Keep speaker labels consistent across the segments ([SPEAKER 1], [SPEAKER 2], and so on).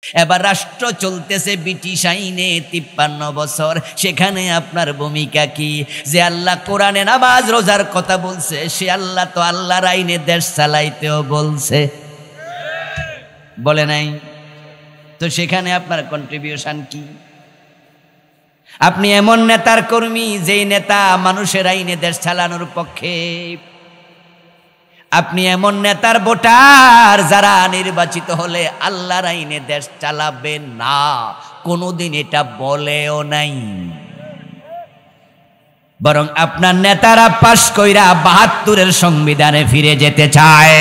[SPEAKER 1] এবার রাষ্ট্র চলতেছে ব্রিটিশ আইনে 53 বছর, সেখানে আপনার ভূমিকা কি? যে আল্লাহ কোরআনে নামাজ রোজার কথা বলছে, সে আল্লাহ তো আল্লাহর আইনে দেশ চালাইতেও বলছে, বলে নাই? তো সেখানে আপনার কন্ট্রিবিউশন কি? আপনি এমন নেতার কর্মী যেই নেতা মানুষের আইনে দেশ চালানোর পক্ষে। আপনি এমন নেতার ভোটার যারা নির্বাচিত হলে আল্লাহর আইনে দেশ চালাবে না, কোনোদিন এটা বলেও নাই। বরং আপনার নেতারা পাশ কইরা 72-এর সংবিধানে ফিরে যেতে চায়,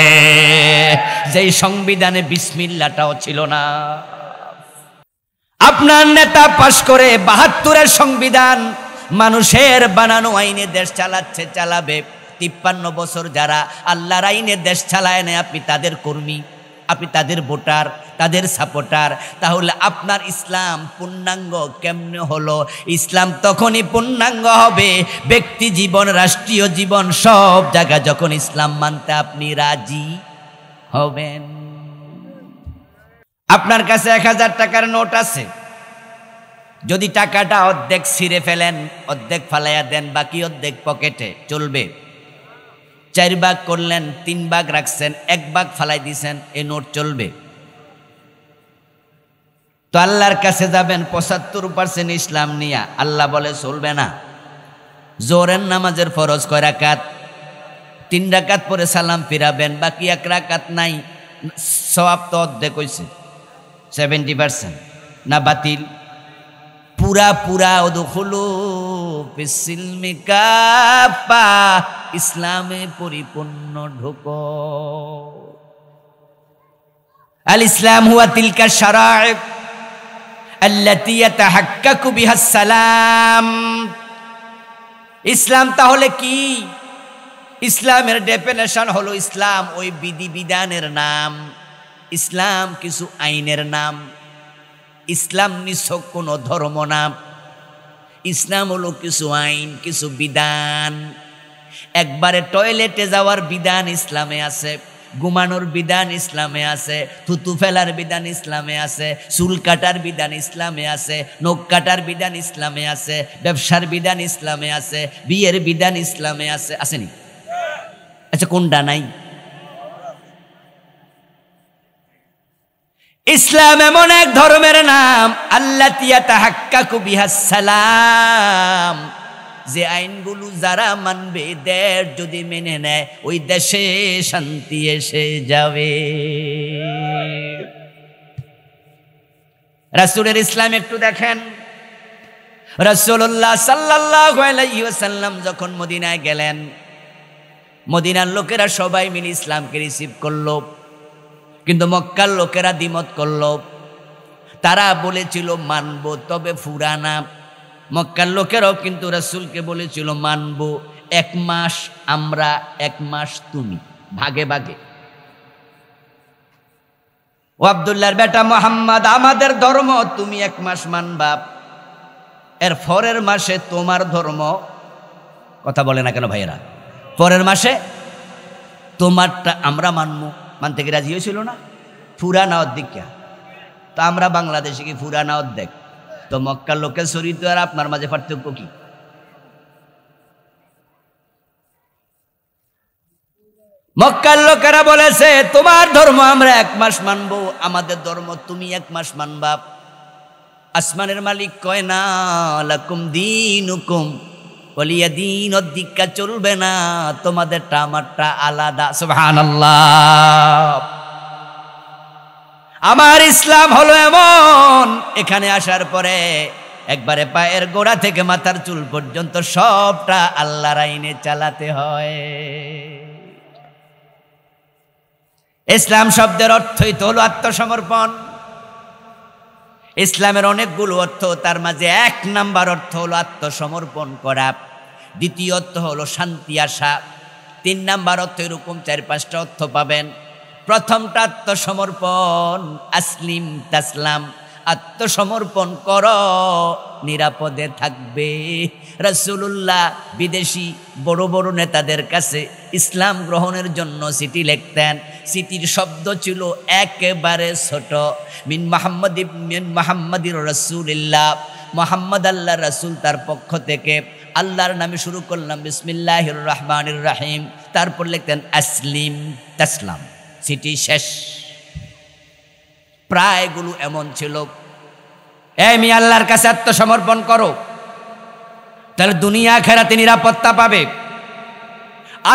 [SPEAKER 1] যেই সংবিধানে বিসমিল্লাহটাও ছিল না। আপনার নেতা পাশ করে 72-এর সংবিধান, মানুষের বানানো আইনে দেশ চালাচ্ছে, চালাবে। 53 বছর যারা আল্লাহর আইনে দেশ চালায় না, আপনি তাদের কর্মী, আপনি তাদের ভোটার, তাদের সাপোর্টার। তাহলে আপনার ইসলাম পূর্ণাঙ্গ কেমনে হলো? ইসলাম তখনই পূর্ণাঙ্গ হবে ব্যক্তি জীবন, রাষ্ট্রীয় জীবন, সব জায়গা যখন ইসলাম মানতে আপনি রাজি হবেন। আপনার কাছে 1000 টাকার নোট আছে, যদি টাকাটা অর্ধেক ছিঁড়ে ফেলেন, অর্ধেক ফালাইয়া দেন, বাকি অর্ধেক পকেটে, চলবে? 4 ভাগ করলেন, 3 ভাগ রাখছেন, 1 ভাগ ফালাই দিছেন, এই নোট চলবে? তো আল্লাহর কাছে যাবেন 75% ইসলাম নিয়া, আল্লাহ বলে চলবে না। জোহরের নামাজের ফরজ কয় রাকাত? 3 রাকাত পরে সালাম ফিরাবেন, বাকি 1 রাকাত নাই, সওয়াব তো অর্ধেক হইছে, 70% না বাতিল? পুরা পুরা উদখুলু ফিসসিলমি কাফা, ইসলামে পরিপূর্ণ ঢোকো। আল ইসলাম হুয়া তিলকা শারাঈ আল্লাতী ইয়াতাহাক্কাকু বিহাস সালাম। ইসলাম তাহলে কি? ইসলামের ডেফিনেশন হলো, ইসলাম ওই বিধি বিধানের নাম, ইসলাম কিছু আইনের নাম। ইসলাম নিছক কোনো ধর্ম নাম, ইসলাম হলো কিছু আইন, কিছু বিধান। একবারে টয়লেটে যাওয়ার বিধান ইসলামে আছে, ঘুমানোর বিধান ইসলামে আছে, থুতু ফেলার বিধান ইসলামে আছে, চুল কাটার বিধান ইসলামে আছে, নখ কাটার বিধান ইসলামে আছে, ব্যবসার বিধান ইসলামে আছে, বিয়ের বিধান ইসলামে আছে, আসেনি? আচ্ছা, কোনটা নাই? ইসলাম এমন এক ধর্মের নাম, আল্লাতী ইয়াতাহাক্কাকু বিহাস সালাম, যে আইনগুলো যারা মানবে, দেশ যদি মেনে নেয়, ওই দেশে শান্তি এসে যাবে। রাসূলের ইসলাম একটু দেখেন। রাসূলুল্লাহ সাল্লাল্লাহু আলাইহি ওয়াসাল্লাম যখন মদিনায় গেলেন, মদিনার লোকেরা সবাই মিলে ইসলামকে রিসিভ করলো, কিন্তু মক্কার লোকেরা দ্বিমত করলো। তারা বলেছিল মানব, তবে ফুরানা। মক্কার লোকেরাও কিন্তু রাসূলকে বলেছিল মানব, 1 মাস আমরা, 1 মাস তুমি, ভাগে ভাগে। ও আব্দুল্লাহর বেটা মুহাম্মদ, আমাদের ধর্ম তুমি 1 মাস মানবা, এর পরের মাসে তোমার ধর্ম। কথা বলে না কেন ভাইয়েরা? পরের মাসে তোমারটা আমরা মানবো। মানতে কি রাজি হয়েছিল না? ফুরানা অর্ধেক। তো আমরা বাংলাদেশে কি ফুরানা অর্ধেক? তো মক্কার লোকের চরিত্র আর আপনার মাঝে পার্থক্য কি? মক্কার লোকেরা বলেছে তোমার ধর্ম আমরা 1 মাস মানবো, আমাদের ধর্ম তুমি 1 মাস মানবা। আসমানের মালিক কয় না, লাকুম দীনুকুম ওয়ালিয়া দীন, অধিকা চলবে না, তোমাদেরটা আমারটা আলাদা। সুবহানাল্লাহ। আমার ইসলাম হলো এমন, এখানে আসার পরে একবারে পায়ের গোড়া থেকে মাথার চুল পর্যন্ত সবটা আল্লাহর আইনে চালাতে হয়। ইসলাম শব্দের অর্থই তো হলো আত্মসমর্পণ। ইসলামের অনেকগুলো অর্থ, তার মাঝে 1 নাম্বার অর্থ হলো আত্মসমর্পণ করা, দ্বিতীয় অর্থ হলো শান্তি আসা, 3 নাম্বার অর্থ এরকম 4-5টা অর্থ পাবেন। প্রথমটা আত্মসমর্পণ, আসলিম তাসলাম, আত্মসমর্পণ করো, নিরাপদে থাকবে। রাসূলুল্লাহ বিদেশি বড় বড় নেতাদের কাছে ইসলাম গ্রহণের জন্য চিঠি লিখতেন। চিঠির শব্দ ছিল একেবারে ছোট, মিন মুহাম্মাদির রাসূলিল্লাহ, মুহাম্মদ আল্লাহ রাসূল তার পক্ষ থেকে। আল্লাহর নামে শুরু করলাম বিসমিল্লাহির রহমানির রহিম, তারপর লিখতেন আসলিম তাসলাম, চিঠি শেষ। প্রায়গুলো এমন ছিল, আমি আল্লাহর কাছে আত্মসমর্পণ করো, তাহলে দুনিয়া আখিরাতে নিরাপত্তা পাবে।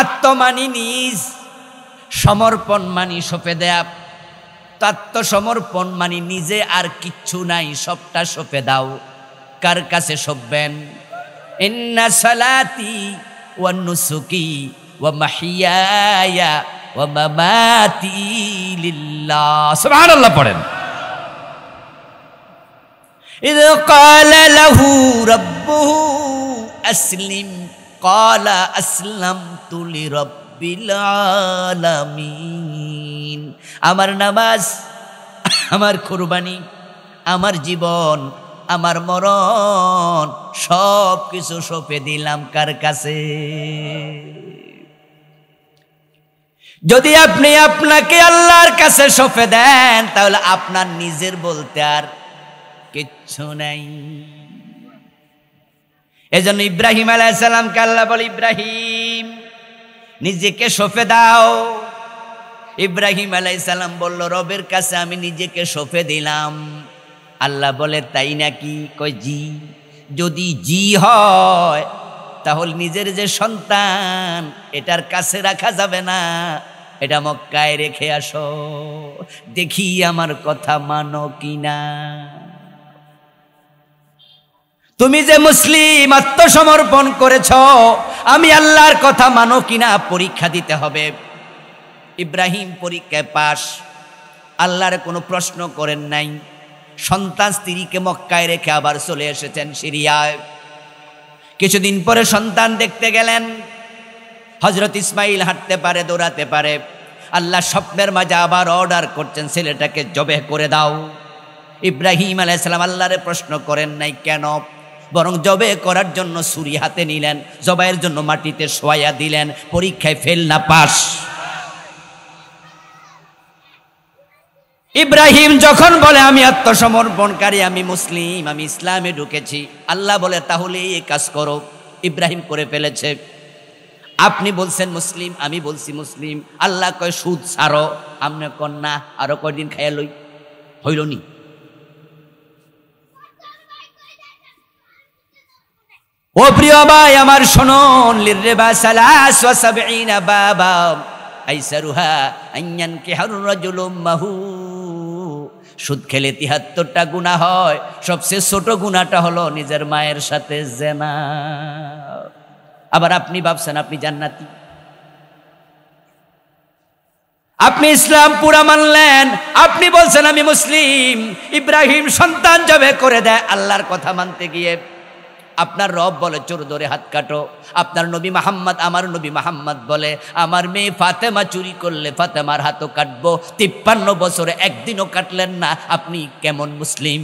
[SPEAKER 1] আত্মমানি নিজ, সমর্পণ মানি সঁপে দেয়া। আত্মসমর্পণ মানি নিজে আর কিচ্ছু নাই, সবটা সঁপে দাও। কার কাছে সঁপবেন? ইন্না সালাতি ওয়া নুসুকি ওয়া মাহিয়ায়া ওয়া মামাতি লিল্লাহ। সুবহানাল্লাহ পড়েন। ইয ক্বালা লাহু রাব্বুহু আসলিম ক্বালা আসলামতু লিরাব্বিল আলামিন। আমার নামাজ, আমার কুরবানি, আমার জীবন, আমার মরণ, সব কিছু সঁপে দিলাম কার কাছে? যদি আপনি আপনাকে আল্লাহর কাছে সঁপে দেন, তাহলে আপনার নিজের বলতে আর কিচ্ছু নাই। এজন্য ইব্রাহিম আলাইহিস সালামকে আল্লাহ বলে, ইব্রাহিম নিজেকে সঁপে দাও। ইব্রাহিম আলাইহিস সালাম বলল, রবের কাছে আমি নিজেকে সঁপে দিলাম। আল্লাহ বলে, তাই নাকি? কয় জি। যদি জি হয় তাহলে নিজের যে সন্তান, এটার কাছে রাখা যাবে না, এটা মক্কায় রেখে আসো, দেখি আমার কথা মানো কিনা। তুমি যে মুসলিম, আত্মসমর্পণ করেছ, আমি আল্লাহর কথা মানো কিনা পরীক্ষা দিতে হবে। ইব্রাহিম পরীক্ষায় পাস, আল্লাহর কোনো প্রশ্ন করেন নাই। সন্তান স্ত্রীকে মক্কায় রেখে আবার চলে এসেছেন সিরিয়ায়। কিছুদিন পরে সন্তান দেখতে গেলেন। হযরত ইসমাইল হাঁটতে পারে, দৌড়াতে পারে। আল্লাহ স্বপ্নের মাঝে আবার অর্ডার করছেন, ছেলেটাকে জবেহ করে দাও। ইব্রাহিম আলাইহিস সালাম আল্লাহরে প্রশ্ন করেন নাই কেন, বরং জবেহ করার জন্য ছুরি হাতে নিলেন, জবাইয়ের জন্য মাটিতে শোয়া দিলেন। পরীক্ষায় ফেল না পাস। ইব্রাহিম যখন বলে আমি আত্মসমর্পণকারী, আমি মুসলিম, আমি ইসলামে ঢুকেছি, আল্লাহ বলে তাহলে এই কাজ করো। ইব্রাহিম করে ফেলেছে। আপনি বলছেন মুসলিম, আমি বলছি মুসলিম। আল্লাহ কয় সুদ ছাড়ো, আমনে কন্যা আরো কয়দিন খাইয়া লই, হইল নি? ও প্রিয় ভাই আমার, শুনুন, লিররিবা সালাস ওয়া সাবঈনা বাবা আইসারুহা আন কিহার রাজুলুম মাহু। সুদ খেলে ৭৩টা গুনাহ হয়, সবচেয়ে ছোট গুনাহটা হলো নিজের মায়ের সাথে জিনা। আবার আপনি ভাবছেন আপনি জান্নাতি, আপনি ইসলাম পুরা মানলেন, আপনি বলছেন আমি মুসলিম। ইব্রাহিম সন্তান জবেহ করে দেয় আল্লাহর কথা মানতে গিয়ে। আপনার রব বলে চোর ধরে হাত কাটো। আপনার নবী মুহাম্মদ, আমার নবী মুহাম্মদ বলে আমার মেয়ে ফাতেমা চুরি করলে ফাতেমার হাতও কাটবো। ৫৩ বছরে একদিনও কাটলেন না, আপনি কেমন মুসলিম?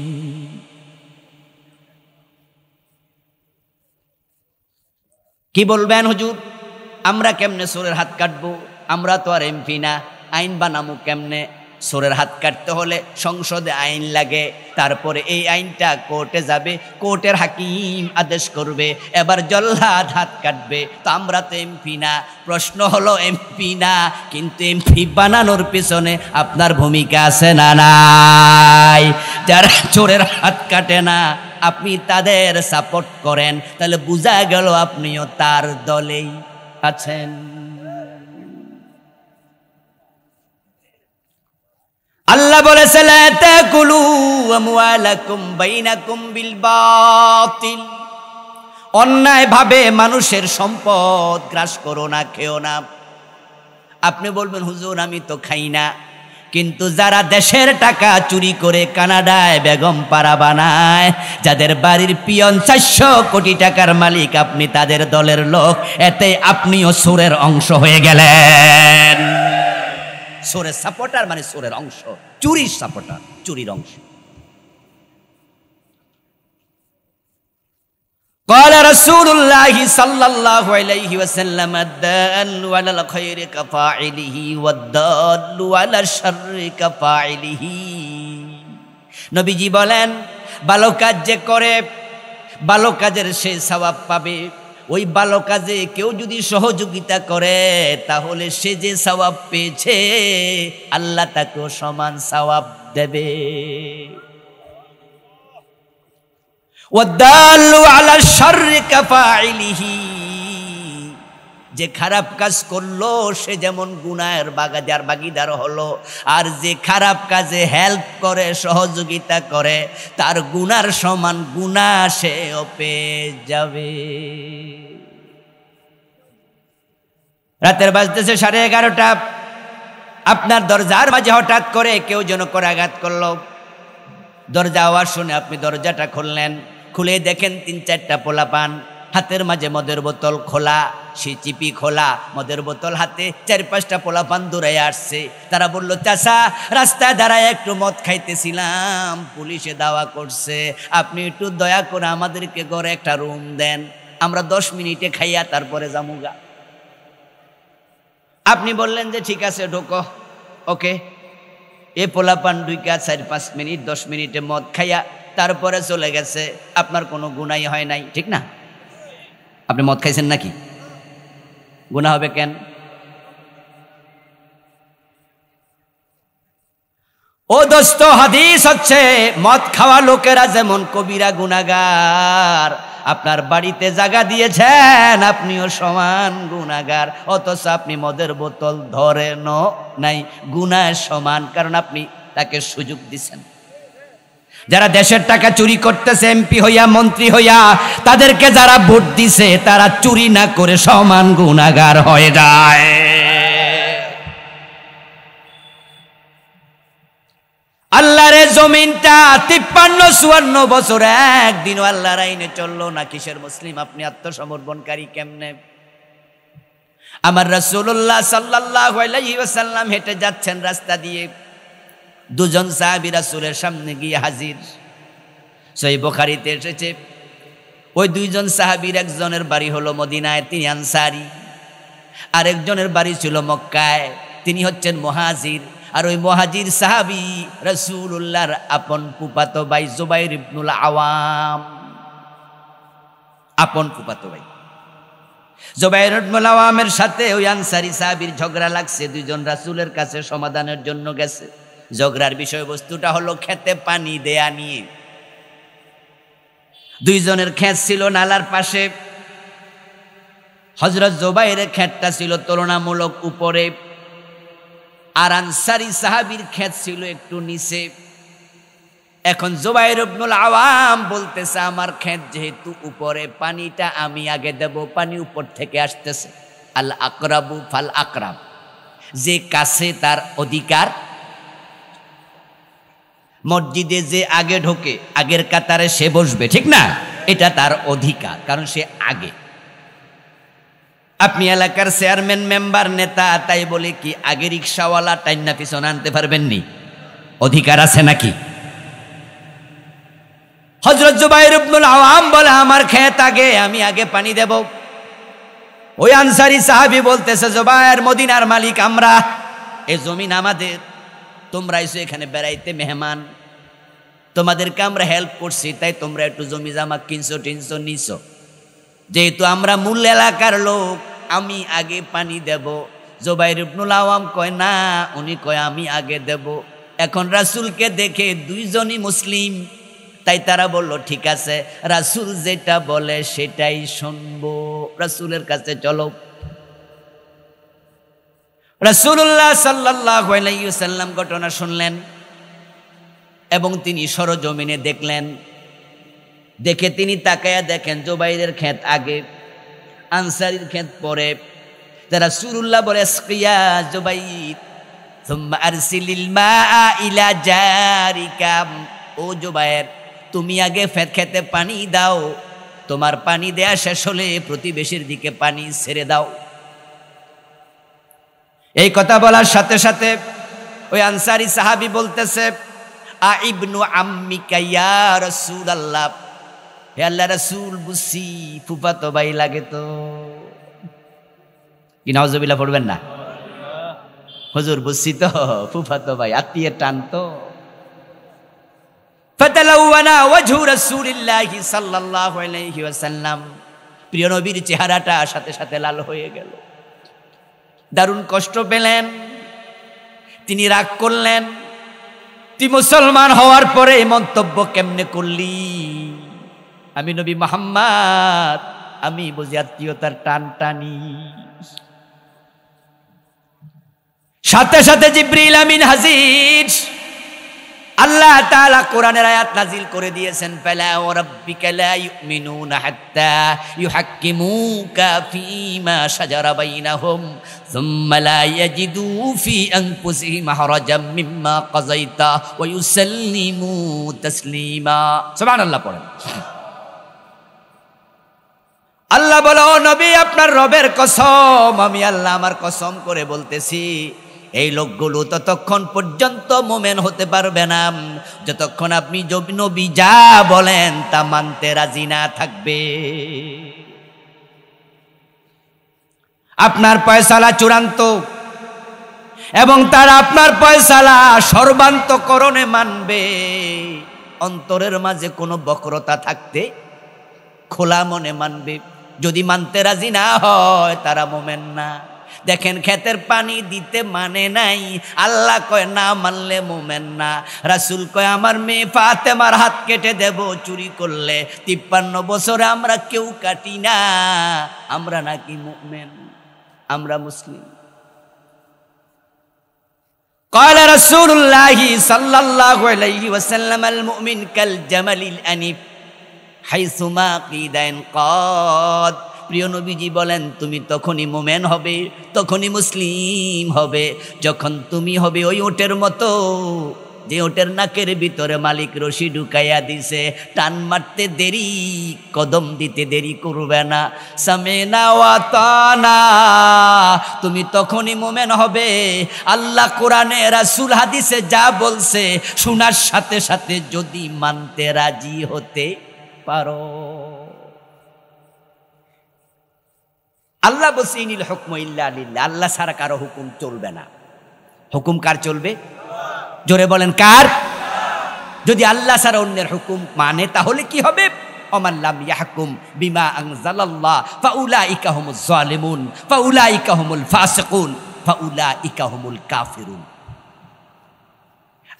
[SPEAKER 1] কি বলবেন হুজুর, আমরা কেমনে চোরের হাত কাটবো? আমরা তো আর এমপি না, আইন বানামু কেমনে? চোরের হাত কাটতে হলে সংসদে আইন লাগে, তারপরে এই আইনটা কোর্টে যাবে, কোর্টের হাকিম আদেশ করবে, এবার জল্লাদ হাত কাটবে। তো আমরা তো এমপি না। প্রশ্ন হলো এমপি না, কিন্তু এমপি বানানোর পিছনে আপনার ভূমিকা আছে না নাই? যারা চোরের হাত কাটে না, আপনি তাদের সাপোর্ট করেন, তাহলে বোঝা গেল আপনিও তার দলেই আছেন। আল্লাহ বলেছে লা তাকুলু আমওয়ালাকুম বাইনাকুম বিল বাতিল, অন্যায় ভাবে মানুষের সম্পদ গ্রাস করো না, খেও না। আপনি বলবেন হুজুর আমি তো খাই না, কিন্তু যারা দেশের টাকা চুরি করে কানাডায় বেগম পাড়া বানায়, যাদের বাড়ির পিয়ন ৪০০ কোটি টাকার মালিক, আপনি তাদের দলের লোক, এতে আপনিও চোরের অংশ হয়ে গেলেন। চোরের সাপোর্টার মানে চোরের অংশ, চুরির সাপোর্টার, চুরির অংশ। রাসূলুল্লাহ সাল্লাল্লাহু আলাইহি ওয়াসাল্লাম আদ-দাল্লু আলাল খায়রি কাফাইলিহি ওয়াদ-দাল্লু আলাশ শাররি কাফাইলিহি। নবীজি বলেন, ভালো কাজ যে করে ভালো কাজের সে সওয়াব পাবে, ওই ভালো কাজে কেউ যদি সহযোগিতা করে তাহলে সে যে সওয়াব পেয়েছে আল্লাহ তাকেও সমান সওয়াব দেবে। ওয়াদাল্লু আলা শাররি কাফাইলিহি, যে খারাপ কাজ করলো সে যেমন গুনাহের ভাগীদার হলো, আর যে খারাপ কাজে হেল্প করে সহযোগিতা করে তার গুনার সমান গুনাহ সেও পেয়ে যাবে। রাতের বাজতেছে 11:30, আপনার দরজার মাঝে হঠাৎ করে কেউ যেন করে আঘাত করলো। দরজা আওয়াজ শুনে আপনি দরজাটা খুললেন, খুলে দেখেন 3-4টা পোলাপান, হাতের মাঝে মদের বোতল খোলা, সে চিপি খোলা, মদের বোতল হাতে, 4-5টা পোলাপান দৌড়ে আসছে। তারা বলল, চাচা রাস্তায় দাঁড়ায় একটু মদ খাইতেছিলাম, পুলিশে দাওয়া করছে, আপনি একটু দয়া করে আমাদেরকে ঘরে একটা রুম দেন, আমরা 10 মিনিটে খাইয়া তারপরে যামুগা। আপনি বললেন যে ঠিক আছে ঢোকো, ওকে। এ পোলাপান ঢুইকা 4-5 মিনিট 10 মিনিটে মদ খাইয়া তারপরে চলে গেছে, আপনার কোনো গুনাই হয় নাই, ঠিক না? আপনি মদ খাইছেন নাকি? গুনাহ হবে কেন? ও দোস্ত, হাদিস হচ্ছে মদ খাওয়া লোকেরা যেমন কবিরা গুনাহগার, আপনার বাড়িতে জায়গা দিয়েছেন আপনিও সমান গুনাহগার, অথচ আপনি মদের বোতল ধরেন নাই, গুনাহ সমান, কারণ আপনি তাকে সুযোগ দিচ্ছেন। যারা দেশের টাকা চুরি করতেছে এমপি হইয়া মন্ত্রী হইয়া, তাদেরকে যারা ভোট দিছে তারা চুরি না করে সমান গুনাহগার হয়ে যায়। আল্লাহর জমিনটা 53-54 বছর একদিনও আল্লাহর আইনে চললো না, কিসের মুসলিম আপনি? আত্মসমর্পণকারী কেমনে? আমার রাসূলুল্লাহ সাল্লাল্লাহু আলাইহি ওয়াসাল্লাম হেঁটে যাচ্ছেন রাস্তা দিয়ে, দুজন সাহাবী রাসূলের সামনে গিয়ে হাজির। সহিহ বুখারীতে এসেছে, ওই দুইজন সাহাবীর একজনের বাড়ি হলো মদিনায়, তিনি আনসারী, আর একজনের বাড়ি ছিল মক্কায়, তিনি হচ্ছেন মুহাজির। আর ওই মুহাজির সাহাবী রাসূলুল্লাহর আপন ফুফাতো ভাই জুবাইর ইবনুল আওয়াম, আপন ফুফাতো ভাই। জুবাইর ইবনুল আওয়ামের সাথে ওই আনসারী সাহাবীর ঝগড়া লাগছে, দুইজন রাসূলের কাছে সমাধানের জন্য গেছে। ঝগড়ার বিষয়বস্তুটা হলো খেতে পানি দেয়া নিয়ে। দুইজনের ক্ষেত ছিল নালার পাশে, হযরত জুবাইরের ক্ষেতটা ছিল তুলনামূলক উপরে, আর আনসারী সাহাবীর ক্ষেত ছিল একটু নিচে। এখন জুবাইর ইবনুল আওয়াম বলতেছে, আমার ক্ষেত যেহেতু উপরে, পানিটা আমি আগে দেব, পানি উপর থেকে আসতেছে। আল আকরাবু ফাল আকরাব, যে কাছে তার অধিকার। মসজিদে যে আগে ঢোকে আগের কাতারে সে বসবে, ঠিক না? এটা তার অধিকার, কারণ সে আগে। আপনি এলাকার চেয়ারম্যান মেম্বার নেতা, তাই বলে কি আগে রিক্সাওয়ালা টাইনা পিছনে আনতে পারবেন নি? অধিকার আছে নাকি? হযরত জুবাইর ইবনুল আওয়াম বলে, আমার ক্ষেত আগে, আমি আগে পানি দেব। ওই আনসারী সাহাবী বলতেছে, জুবাইর মদিনার মালিক আমরা, এই জমিন আমাদের, তোমরা এসে এখানে বেড়াইতে মেহমান, তোমাদেরকে আমরা হেল্প করছি, তাই তোমরা একটু জমি জামা কিনছো টিনছো নিছো, যেহেতু আমরা মূল এলাকার লোক, আমি আগে পানি দেব। জুবাইর ইবনুল আওয়াম কয় না, উনি কয় আমি আগে দেব। এখন রাসূলকে দেখে দুইজনই মুসলিম, তাই তারা বলল ঠিক আছে, রাসূল যেটা বলে সেটাই শুনবো, রাসূলের কাছে চলো। রাসূলুল্লাহ সাল্লাল্লাহু আলাইহি ওয়াসাল্লাম ঘটনা শুনলেন এবং তিনি সরজমিনে দেখলেন। দেখে তিনি তাকায়া দেখেন জুবাইরের ক্ষেত আগে, আনসারীর ক্ষেত পরে। রাসূলুল্লাহ বলে, ইসকিয়া জুবাইর সুম্মা আরসিলিল মাআ ইলা জারিকা, ও জুবাইর তুমি আগে খেতে পানি দাও, তোমার পানি দেয়া শেষ হলে প্রতিবেশীর দিকে পানি ছেড়ে দাও। এই কথা বলার সাথে সাথে ওই আনসারী সাহাবী বলতেছে, আ ইবনু আম্মিকা ইয়া রাসূলুল্লাহ, হে আল্লাহ রাসূল বুঝছি ফুফাতো ভাই লাগে তো, কি নাউজুবিল্লাহ পড়বেন না? হুজুর বুঝছি তো ফুফাতো ভাই, আত্মীয়ের টান তো। ফাতালাওয়ানা ওয়াজহু রাসূলিল্লাহি সাল্লাল্লাহু আলাইহি ওয়াসাল্লাম, প্রিয় নবীর চেহারাটা সাথে সাথে লাল হয়ে গেল, দারুণ কষ্ট পেলেন, তিনি রাগ করলেন। তুই মুসলমান হওয়ার পরে এই মন্তব্য কেমনে করলি? আমি নবী মুহাম্মদ, আমি বুঝি আত্মীয়তার টান টানি। সাথে সাথে জিবরিল আমিন হাজির। আল্লাহ তাআলা কোরআনের আয়াত নাজিল করে দিয়েছেন, ফালা ওয়া রাব্বিকা লা ইউমিনুনা হাত্তা ইউহাক্কিমুকা ফীমা শাজারা বাইনাহুম সুম্মা লা ইয়াজিদু ফী আনফুসিহিম হারাজাম মিম্মা কাযাইতা ওয়া ইউসাল্লিমু তাসলিমা। সুবহানাল্লাহ পড়েন। আল্লাহ বলো, নবী আপনার রবের কসম, আমি আল্লাহ আমার কসম করে বলতেছি, এই লোকগুলো ততক্ষণ পর্যন্ত মুমিন হতে পারবে না যতক্ষণ আপনি নবী যা বলেন তা মানতে রাজি না থাকবে। আপনার ফয়সালা চূড়ান্ত এবং তারা আপনার ফয়সালা সর্বান্তকরণে মানবে। অন্তরের মাঝে কোনো বক্রতা থাকতে খোলা মনে মানবে। যদি মানতে রাজি না হয় তারা মুমিন না। দেখেন, ক্ষেতের পানি দিতে মানে নাই, আল্লাহ কয় না মানলে মুমিন না। রাসূল কয় আমার মেয়ে ফাতেমার হাত কেটে দেব চুরি করলে, 53 বছরে আমরা কেউ কাটি না, আমরা নাকি মুমিন, আমরা মুসলিম। قال رسول الله صلى الله عليه وسلم المؤمن كالجمل الأنيف حيثما قيد ينقاد। প্রিয় নবীজি বলেন, তুমি তখনই মুমিন হবে, তখনই মুসলিম হবে যখন তুমি হবে ওই ওটের মতো, যে ওটের নাকের ভিতরে মালিক রশি ঢুকাইয়া দিছে, টান মারতে দেরি, কদম দিতে দেরি করবে না। সামেনা ওয়া তানা, তুমি তখনই মুমিন হবে আল্লাহ কোরআনে রাসূল হাদিসে যা বলছে শোনার সাথে সাথে যদি মানতে রাজি হতে পারো। আল্লাহ বলছে ইনিল হুকমু ইল্লা লিল্লাহ, আল্লাহ ছাড়া কারো হুকুম চলবে না। হুকুম কার চলবে? জোরে বলেন, কার? যদি আল্লাহ ছাড়া অন্যের হুকুম মানে তাহলে কি হবে? ওমান লাম ইয়াহকুম বিমা আনজালাল্লাহ ফাউলাইকা হুমুজ জালিমুন ফাউলাইকা হুমুল ফাসিকুন ফাউলাইকা হুমুল কাফিরুন।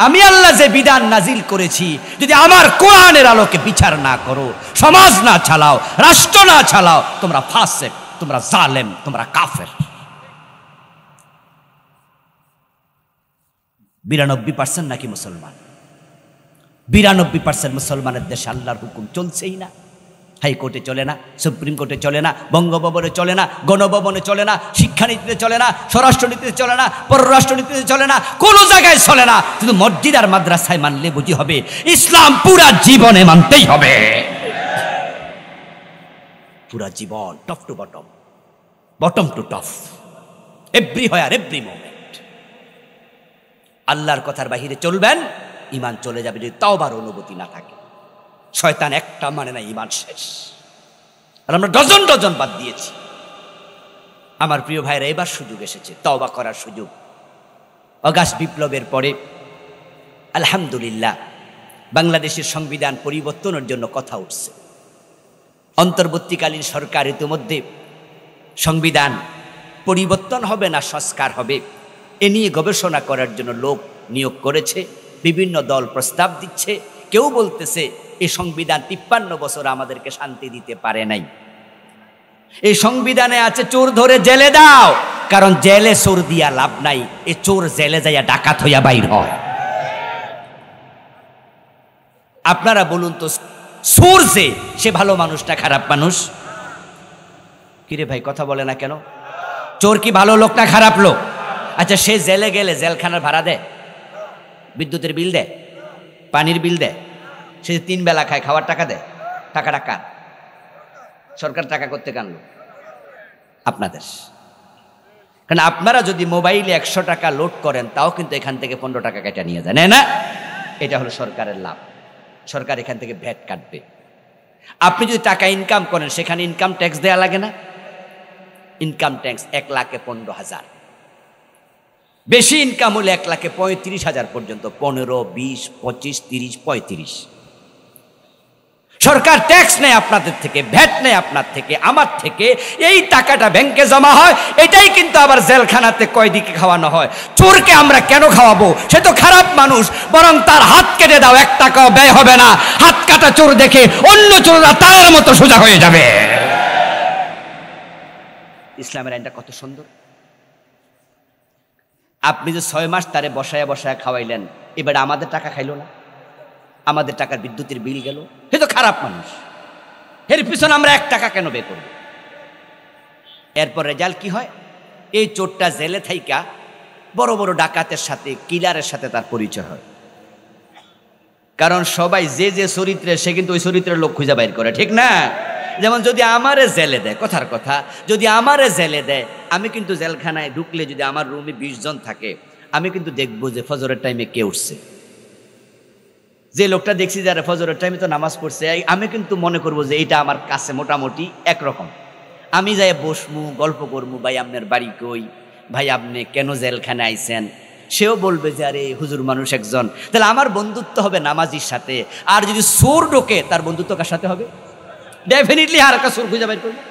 [SPEAKER 1] আমি আল্লাহ যে বিধান নাজিল করেছি, যদি আমার কোরআনের আলোকে বিচার না করো, সমাজ না চালাও, রাষ্ট্র না চালাও, তোমরা ফাসিক, তোমরা জালেম, তোমরা কাফের। 92% নাকি মুসলমান? 92% মুসলমানের দেশে আল্লাহর হুকুম চলছেই না। হাইকোর্টে চলে না, সুপ্রিম কোর্টে চলে না, বঙ্গভবনে চলে না, গণভবনে চলে না, শিক্ষানীতিতে চলে না, স্বরাষ্ট্রনীতিতে চলে না, পররাষ্ট্রনীতিতে চলে না, কোনো জায়গায় চলে না। শুধু মসজিদ আর মাদ্রাসায় মানলে বুঝি হবে? ইসলাম পুরা জীবনে মানতেই হবে, পুরা জীবন, top to bottom, bottom to top, everywhere every moment. আল্লাহর কথার বাহিরে চলবেন, ঈমান চলে যাবে যদি তাওবার অনুভূতি না থাকে। শয়তান একটা মানে না, ঈমান শেষ। আর আমরা ডজন ডজন বাদ দিয়েছি। আমার প্রিয় ভাইরা, এবার সুযোগ এসেছে তওবা করার সুযোগ। অগাস্ট বিপ্লবের পরে আলহামদুলিল্লাহ বাংলাদেশের সংবিধান পরিবর্তনের জন্য কথা উঠছে। অন্তর্বর্তীকালীন সরকার ইতিমধ্যে সংবিধান পরিবর্তন হবে না সংস্কার হবে এ নিয়ে গবেষণা করার জন্য লোক নিয়োগ করেছে। বিভিন্ন দল প্রস্তাব দিচ্ছে। কেউ বলতেছে এই সংবিধান 53 বছর আমাদেরকে শান্তি দিতে পারে নাই। এই সংবিধানে আছে চোর ধরে জেলে দাও, কারণ জেলে চোর দিয়া লাভ নাই, এ চোর জেলে যাইয়া ডাকাত হইয়া বাইর হয়। আপনারা বলুন তো, চোর যে সে ভালো মানুষ না খারাপ মানুষ? কিরে ভাই কথা বলে না কেন? চোর কি ভালো লোক না খারাপ লোক? আচ্ছা, সে জেলে গেলে জেলখানার ভাড়া দেয়, বিদ্যুতের বিল দেয়, পানির বিল দেয়, সে 3 বেলা খায়, খাওয়ার টাকা দেয়। টাকাটা কার? সরকার টাকা করতে কানলো আপনাদের। কারণ আপনারা যদি মোবাইলে 100 টাকা লোড করেন তাও কিন্তু এখান থেকে 15 টাকা কেটে নিয়ে যায়, না? এটা হলো সরকারের লাভ। সরকার এখান থেকে ভ্যাট কাটবে। আপনি যদি টাকা ইনকাম করেন সেখানে ইনকাম ট্যাক্স দেওয়া লাগে না? ইনকাম ট্যাক্স 1,15,000, বেশি ইনকাম হলে 1,35,000 পর্যন্ত, 15, 20, 25, 30, 35। সরকার ট্যাক্স নেয় আপনাদের থেকে, ভ্যাট নেয় আপনার থেকে, আমার থেকে। এই টাকাটা ব্যাংকে জমা হয়, এটাই কিন্তু আবার জেলখানাতে কয়েদিকে খাওয়ানো হয়। চোরকে আমরা কেন খাওয়াবো? সে তো খারাপ মানুষ, বরং তার হাত কেটে দাও, 1 টাকাও ব্যয় হবে না। হাত কাটা চোর দেখে অন্য চোররা তার মতো সোজা হয়ে যাবে। ইসলামের আইনটা কত সুন্দর। আপনি যে 6 মাস তারে বসায় বসায় খাওয়াইলেন, এবার আমাদের টাকা খাইলো না, আমাদের টাকার বিদ্যুতের বিল গেল। সে তো খারাপ মানুষ, এর পিছনে আমরা 1 টাকা কেন ব্যয় করব? এরপর রেজাল্ট কি হয়? এই চোরটা জেলে থাইকা বড় বড় ডাকাতের সাথে, কিলারের সাথে তার পরিচয় হয়। কারণ সবাই যে যে চরিত্রে, সে কিন্তু ওই চরিত্রের লোক খুঁজে বাইর করে, ঠিক না? যেমন যদি আমারে জেলে দেয়, কথার কথা, যদি আমারে জেলে দেয়, আমি কিন্তু জেলখানায় ঢুকলে যদি আমার রুমে 20 জন থাকে, আমি কিন্তু দেখবো যে ফজরের টাইমে কে উঠছে। যে লোকটা দেখছি যারা ফজরের টাইমে তো নামাজ পড়ছে, আমি কিন্তু মনে করবো যে এটা আমার কাছে মোটামুটি একরকম। আমি যাই বসমু, গল্প করবো, ভাই আপনার বাড়ি কই, ভাই আপনি কেন জেলখানে আইছেন? সেও বলবে যে আরে হুজুর মানুষ একজন। তাহলে আমার বন্ধুত্ব হবে নামাজির সাথে। আর যদি চোর ঢোকে, তার বন্ধুত্ব কার সাথে হবে? ডেফিনেটলি আর একটা চোর খুঁজে বের করবে।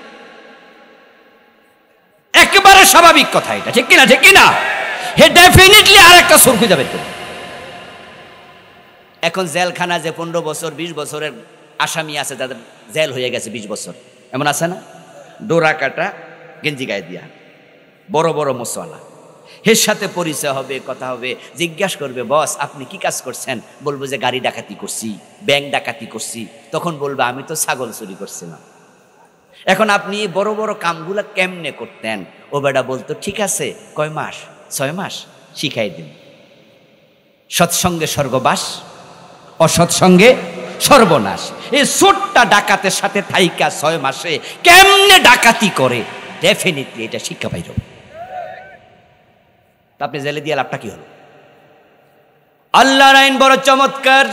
[SPEAKER 1] একেবারে স্বাভাবিক কথা এটা, ঠিক কিনা? ঠিক কিনা? হে ডেফিনেটলি আর একটা চোর খুঁজে বের করবে। এখন জেলখানা যে 15 বছর 20 বছরের আসামি আছে, যাদের জেল হয়ে গেছে 20 বছর, এমন আছে না? ডোরা কাটা, গেঞ্জি গায়ে দিয়া, বড় বড় মশলা, এর সাথে পরিচয় হবে, কথা হবে, জিজ্ঞাসা করবে বস আপনি কি কাজ করছেন? বলবো যে গাড়ি ডাকাতি করছি, ব্যাংক ডাকাতি করছি। তখন বলবো আমি তো ছাগল চুরি করছিলাম। এখন আপনি বড় বড় কামগুলা কেমনে করতেন? ও বেটা বলতো ঠিক আছে, কয় মাস? 6 মাস, শিখাই দিন। সৎসঙ্গে স্বর্গবাস, অসৎসঙ্গে সর্বনাশ। এই ছোট্টা ডাকাতের সাথে থাইকা 6 মাসে কেমনে ডাকাতি করে, ডেফিনেটলি এটা শিক্ষা পাইল। আপনি জেলে দিয়ে লাভটা কি হলো? আল্লাহর আইন বড় চমৎকার।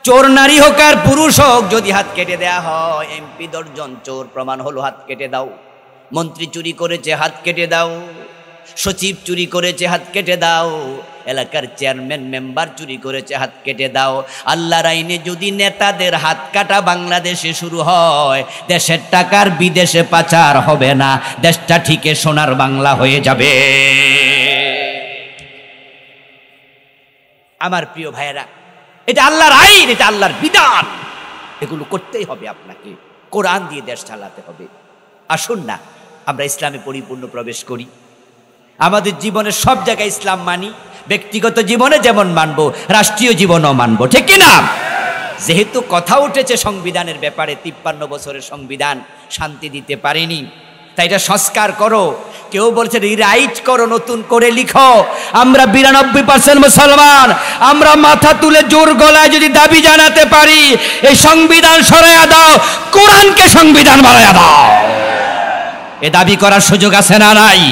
[SPEAKER 1] চোর নারী হোক আর পুরুষ হোক, যদি হাত কেটে দেয়া হয়, এমপি 10 জন চোর প্রমাণ হলো, হাত কেটে দাও। মন্ত্রী চুরি করেছে, হাত কেটে দাও। সচিব চুরি করেছে, হাত কেটে দাও। এলাকার চেয়ারম্যান মেম্বার চুরি করেছে, হাত কেটে দাও। আল্লাহর আইনে যদি নেতাদের হাত কাটা বাংলাদেশে শুরু হয়, দেশের টাকার বিদেশে পাচার হবে না, দেশটা ঠিকই সোনার বাংলা হয়ে যাবে। আমার প্রিয় ভাইয়েরা, এটা আল্লাহর আইন, এটা আল্লাহর বিধান। এগুলো করতেই হবে আপনাকে, কোরআন দিয়ে দেশ চালাতে হবে। আসুন না আমরা ইসলামে পরিপূর্ণ প্রবেশ করি, আমাদের জীবনের সব জায়গায় ইসলাম মানি, ব্যক্তিগত জীবনে যেমন মানবো, রাষ্ট্রীয় জীবনও মানবো, ঠিক কিনা? যেহেতু কথা উঠেছে সংবিধানের ব্যাপারে, 53 বছরের সংবিধান শান্তি দিতে পারেনি, তাই এটা সংস্কার করো। কেউ বলছে রিরাইট করো, নতুন করে লিখো। আমরা 92% মুসলমান, আমরা মাথা তুলে জোর গলায় যদি দাবি জানাতে পারি, এই সংবিধান সরাইয়া দাও, কোরআনকে সংবিধান বানাইয়া দাও, এ দাবি করার সুযোগ আছে না নাই?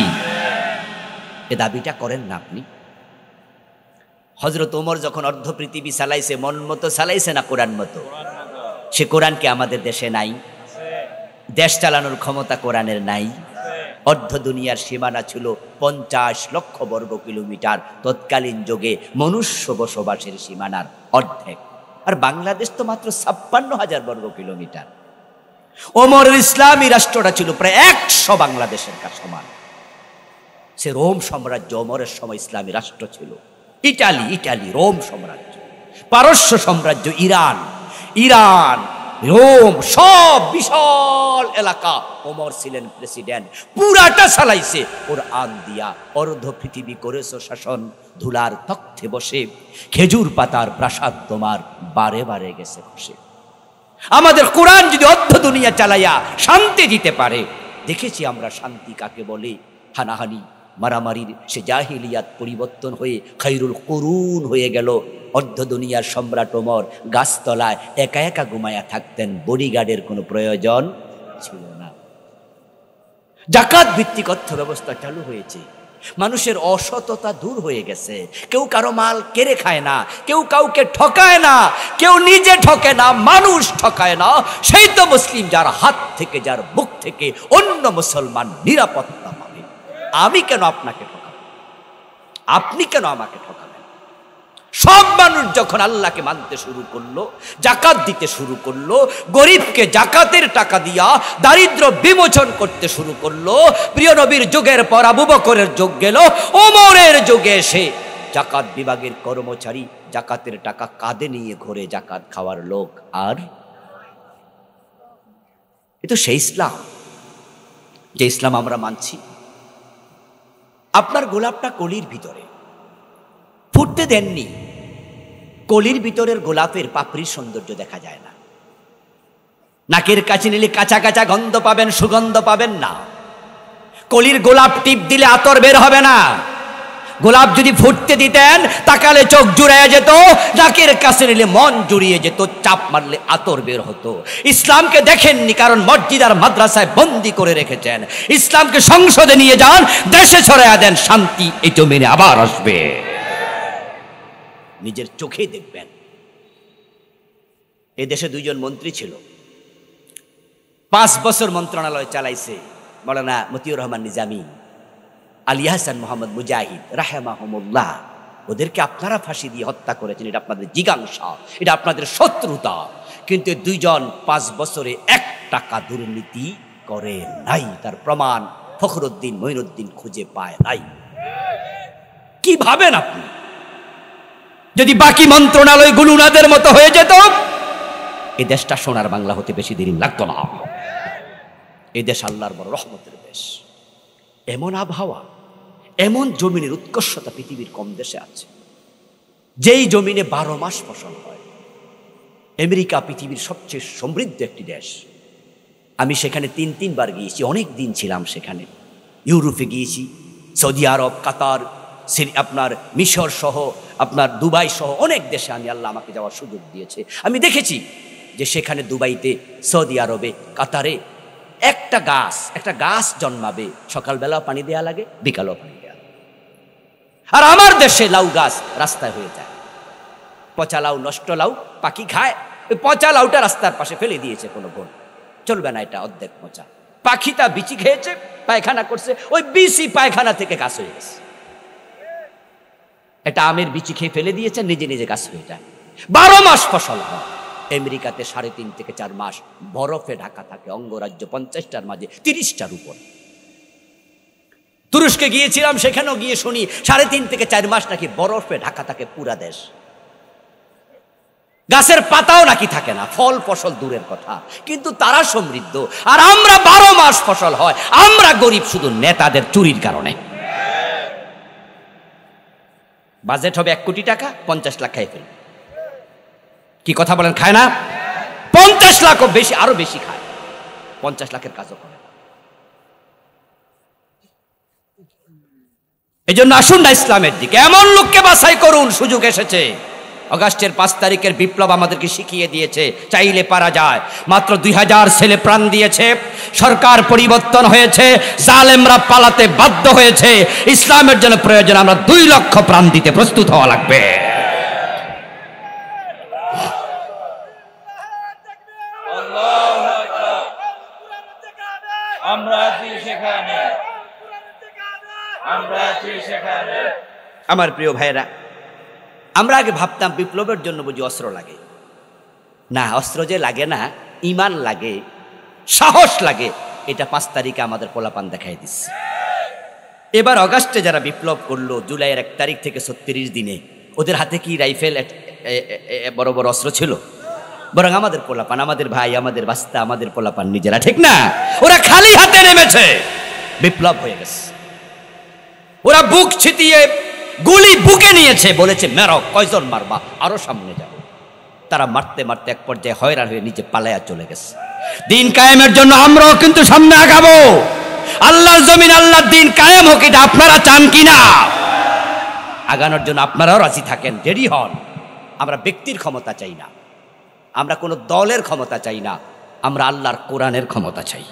[SPEAKER 1] এ দাবিটা করেন না আপনি? হযরত ওমর যখন অর্ধ পৃথিবী চালাইছে, মন মতো চালাইছে না কোরআন মতো? সে কোরআন কি আমাদের দেশে নাই? দেশ চালানোর ক্ষমতা কোরআনের নাই? অর্ধ দুনিয়ার সীমানা ছিল 50 লক্ষ বর্গ কিলোমিটার, তৎকালীন যুগে মনুষ্য বসবাসের সীমানার অর্ধেক। আর বাংলাদেশ তো মাত্র 56,000 বর্গ কিলোমিটার। ওমরের ইসলামী রাষ্ট্রটা ছিল প্রায় 100 বাংলাদেশের সমান। সে রোম সাম্রাজ্য ওমরের সময় ইসলামী রাষ্ট্র ছিল। ইটালি রোম সাম্রাজ্য, পারস্য সাম্রাজ্য, ইরান, রোম, সব বিশাল এলাকা ওমর ছিলেন প্রেসিডেন্ট, পুরাটা চালাইছে কোরআন দিয়া। অর্ধ পৃথিবী করেছ শাসন, ধুলার তখ্তে বসে, খেজুর পাতার প্রাসাদ তোমার বারে বারে গেছে বসে। আমাদের কোরআন যদি অর্ধ দুনিয়া চালাইয়া শান্তি দিতে পারে, দেখেছি আমরা শান্তি কাকে বলে। হানাহানি মারামারির সে জাহিলিয়াত পরিবর্তন হয়ে খায়রুল কুরুন হয়ে গেল। অর্ধ দুনিয়ার সম্রাট ওমর গাছতলায় একা একা ঘুমায়া থাকতেন, বডিগার্ডের কোনো প্রয়োজন ছিল না। জাকাত ভিত্তিক অর্থ ব্যবস্থা চালু হয়েছে, মানুষের অসততা দূর হয়ে গেছে, কেউ কারো মাল কেড়ে খায় না, কেউ কাউকে ঠকায় না, কেউ নিজে ঠকে না, মানুষ ঠকায় না। সেই তো মুসলিম, যার হাত থেকে, যার বুক থেকে অন্য মুসলমান নিরাপত্তা পাবে। আমি কেন আপনাকে ঠকাবো? আপনি কেন আমাকে ঠকাবেন? সব মানুষ যখন আল্লাহকে মানতে শুরু করলো, জাকাত দিতে শুরু করলো, গরিবকে জাকাতের টাকা দিয়া দারিদ্র বিমোচন করতে শুরু করলো, প্রিয় নবীর যুগের পর আবু বকরের যুগ গেল, ওমরের যুগে এসে জাকাত বিভাগের কর্মচারী জাকাতের টাকা কাঁধে নিয়ে ঘুরে জাকাত খাওয়ার লোক আর। এ তো সেই ইসলাম, যে ইসলাম আমরা মানছি। আপনার গোলাপটা কলির ভিতরে ফুটতে দেননি, কলির ভিতরের গোলাপের পাপড়ির সৌন্দর্য দেখা যায় না। নাকের কাছে নিলে কাঁচা কাঁচা গন্ধ পাবেন, সুগন্ধ পাবেন না। কলির গোলাপ টিপ দিলে আতর বের হবে না। গোলাপ যদি ফুটতে দিতেন, তাকালে চোখ জুড়িয়ে যেত, নাকের কাছে নিলে মন জুড়িয়ে যেত, চাপ মারলে আতর বের হতো। ইসলামকে দেখেননি, কারণ মসজিদ আর মাদ্রাসায় বন্দি করে রেখেছেন। ইসলামকে সংসদে নিয়ে যান, দেশে ছড়াইয়া দেন, শান্তি এই জমিনে আবার আসবে। নিজের চোখে দেখবেন। এই দেশে 2 জন মন্ত্রী ছিল, 5 বছর মন্ত্রণালয় চালাইছে মাওলানা মতিউর রহমান নিজামী, আলী হাসান মোহাম্মদ মুজাহিদ রাহিমাহুমুল্লাহ। ওদেরকে আপনারা ফাঁসি দিয়ে হত্যা করেছেন, এটা আপনাদের জিজ্ঞাসা, এটা আপনাদের শত্রুতা। কিন্তু 2 জন 5 বছরে 1 টাকা দুর্নীতি করে নাই। তার প্রমাণ ফখরুদ্দিন মঈনুদ্দিন খুঁজে পায় নাই। কি ভাবেন আপনি? যদি বাকি মন্ত্রণালয়গুলো উনাদের মতো হয়ে যেত, এই দেশটা সোনার বাংলা হতে বেশি দেরি লাগতো না। এই দেশ আল্লাহর বড় রহমতের দেশ। এমন আবহাওয়া, এমন জমিনের উৎকর্ষতা পৃথিবীর কম দেশে আছে, যেই জমিনে 12 মাস ফসল হয়। আমেরিকা পৃথিবীর সবচেয়ে সমৃদ্ধ একটি দেশ। আমি সেখানে 3 বার গিয়েছি, অনেক দিন ছিলাম সেখানে। ইউরোপে গিয়েছি, সৌদি আরব, কাতার, আপনার মিশর সহ, আপনার দুবাই সহ অনেক দেশে আমি, আল্লাহ আমাকে যাওয়ার সুযোগ দিয়েছে। আমি দেখেছি যে সেখানে দুবাইতে, সৌদি আরবে, কাতারে একটা গাছ জন্মাবে, সকালবেলাও পানি দেয়া লাগে, বিকালও পানি দেয়া লাগে। আর আমার দেশে লাউ গাছ রাস্তায় হয়ে যায়, পচা লাউ, নষ্ট লাউ পাখি খায়। ওই পচা লাউটা রাস্তার পাশে ফেলে দিয়েছে কোনো বোন, চলবে না, এটা অর্ধেক পচা। পাখিটা বিচি খেয়েছে, পায়খানা করছে, ওই বিচি পায়খানা থেকে গাছ হয়ে গেছে। এটা আমের বিচি খেয়ে ফেলে দিয়েছে, নিজে নিজে গাছ হয়ে যায়। 12 মাস ফসল হয়। আমেরিকাতে 3.5 থেকে 4 মাস বরফে ঢাকা থাকে, অঙ্গরাজ্য 50টার মাঝে 30টার উপর। তুরস্কে গিয়েছিলাম, সেখানেও গিয়ে শুনি 3.5 থেকে 4 মাস নাকি বরফে ঢাকা থাকে পুরা দেশ। গাছের পাতাও নাকি থাকে না, ফল ফসল দূরের কথা, কিন্তু তারা সমৃদ্ধ। আর আমরা 12 মাস ফসল হয়, আমরা গরিব শুধু নেতাদের চুরির কারণে। বাজেট হবে 1 কোটি টাকা, 50 লাখ খাই ফেলবে। কি কথা বলেন? খায় না? 50 লাখও বেশি, আরো বেশি খায়। 50 লাখের কাজও করে। এই জন্য আসুন না ইসলামের দিকে, এমন লোককে বাছাই করুন। সুযোগ এসেছে। আগস্টের 5 তারিখের বিপ্লব আমাদেরকে শিখিয়ে দিয়েছে, চাইলে পারা যায়। মাত্র 2000 ছেলে প্রাণ দিয়েছে, সরকার পরিবর্তন হয়েছে, জালেমরা পালাতে বাধ্য হয়েছে। ইসলামের জন্য প্রয়োজন আমরা 2 লক্ষ প্রাণ দিতে প্রস্তুত হওয়া লাগবে। আমার প্রিয় ভাইয়েরা, আমরা আগে ভাবতাম বিপ্লবের জন্য বুঝি অস্ত্র লাগে। না, অস্ত্র যে লাগে না, ঈমান লাগে, সাহস লাগে। এটা 5 তারিখে আমাদের পোলাপান দেখাই দিচ্ছে। এবার অগাস্টে যারা বিপ্লব করলো, জুলাইয়ের 1 তারিখ থেকে 36 দিনে, ওদের হাতে কি রাইফেল, বড় বড় অস্ত্র ছিল? বরং আমাদের পোলাপান, আমাদের ভাই, আমাদের বাস্তা, আমাদের পোলাপান নিজেরা, ঠিক না? ওরা খালি হাতে নেমেছে, বিপ্লব হয়ে গেছে। ওরা বুক ছিটিয়ে গুলি বুকে নিয়েছে, বলেছে মেরো, কয়জন মারবা, আরো সামনে যাও। তারা মারতে মারতে এক পর্যায়ে হয়রান হয়ে নিচে পালায়া চলে গেছে। দিন কায়েমের জন্য আমরাও কিন্তু সামনে আগাবো। আল্লাহর জমিন, আল্লাহর দিন কায়েম হোক, এটা আপনারা চান কিনা? আগানোর জন্য আপনারাও রাজি থাকেন, রেডি হন। আমরা ব্যক্তির ক্ষমতা চাই না, আমরা কোনো দলের ক্ষমতা চাই না, আমরা আল্লাহর কোরআনের ক্ষমতা চাই,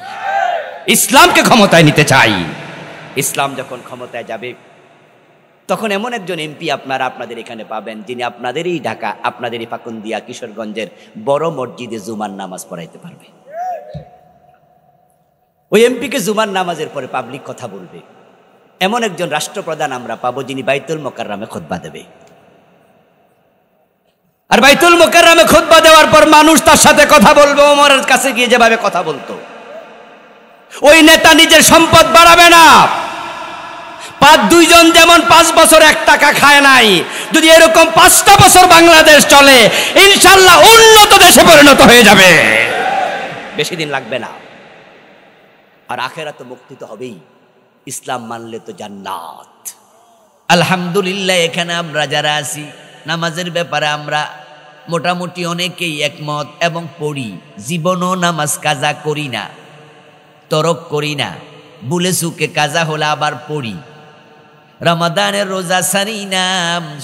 [SPEAKER 1] ইসলামকে ক্ষমতায় নিতে চাই। ইসলাম যখন ক্ষমতায় যাবে তখন এমন একজন এমপি আপনারা আপনাদের এখানে পাবেন যিনি আপনাদেরই ঢাকা, আপনাদেরই পাকুন্দিয়া, কিশোরগঞ্জের বড় মসজিদে জুমার নামাজ পড়াইতে পারবে। ওই এমপিকে জুমার নামাজের পরে পাবলিক কথা বলবে। এমন একজন রাষ্ট্রপ্রধান আমরা পাবো যিনি বাইতুল মোকাররমে খুতবা দেবে। আর বাইতুল মোকাররমে খুতবা দেওয়ার পর মানুষ তার সাথে কথা বলবে ওমরের কাছে গিয়ে যেভাবে কথা বলতো। ওই নেতা নিজের সম্পদ বাড়াবে না। দুইজন যেমন 5 বছর 1 টাকা খায় নাই, যদি এরকম 5টা বছর বাংলাদেশ চলে ইনশাআল্লাহ উন্নত দেশে পরিণত হয়ে যাবে, বেশি দিন লাগবে না। আর আখেরাতে মুক্তি তো হবেই, ইসলাম মানলে তো জান্নাত। আলহামদুলিল্লাহ এখানে আমরা যারা আছি নামাজের ব্যাপারে আমরা মোটামুটি অনেকেই একমত এবং পড়ি। জীবনও নামাজ কাজা করি না, তরক করি না, ভুলে চুকে কাজা হলে আবার পড়ি। রমাদানের রোজা সারি না,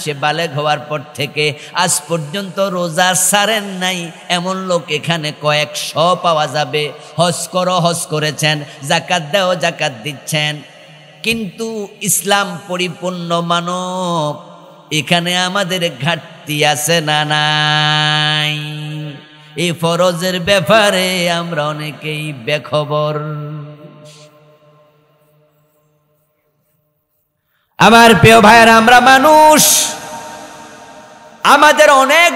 [SPEAKER 1] সে বালেগ হওয়ার পর থেকে আজ পর্যন্ত রোজা সারেন নাই এমন লোক এখানে কয়েকশো পাওয়া যাবে। হজ করো, হজ করেছেন, জাকাত দাও, জাকাত দিচ্ছেন, কিন্তু ইসলাম পরিপূর্ণ মানব। এখানে আমাদের ঘাটতি আছে না নাই? এই ফরজের ব্যাপারে আমরা অনেকেই বেখবর। আমার প্রিয় ভাইয়েরা, আমরা মানুষ, আমাদের অনেক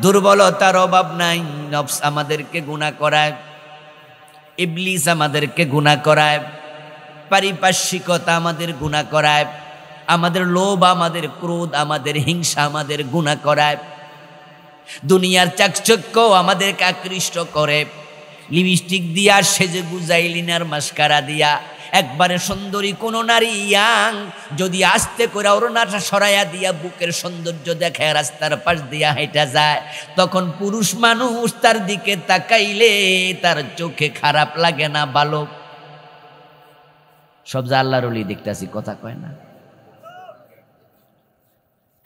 [SPEAKER 1] দুর্বলতার অভাব নাই। নফস আমাদেরকে গুনাহ করায়, ইবলিস আমাদেরকে গুনাহ করায়, পারিপার্শ্বিকতা আমাদের গুনাহ করায়, আমাদের লোভ, আমাদের ক্রোধ, আমাদের হিংসা আমাদের গুনাহ করায়, দুনিয়ার চাকচক্য আমাদেরকে আকৃষ্ট করে। লিপস্টিক দিয়া সেজে গুজাই, লিনার মাস্কারা দিয়া একবারে সুন্দরী কোন নারী ইয়াং যদি আস্তে করে ওড়নাটা সরাইয়া দিয়া বুকের সৌন্দর্য দেখায় রাস্তার পাশ দিয়া হেঁটে যায়, তখন পুরুষ মানুষ তার দিকে তাকাইলে তার চোখে খারাপ লাগে না? ভালো সব যা আল্লাহর ওলি দেখতেছি, কথা কয় না,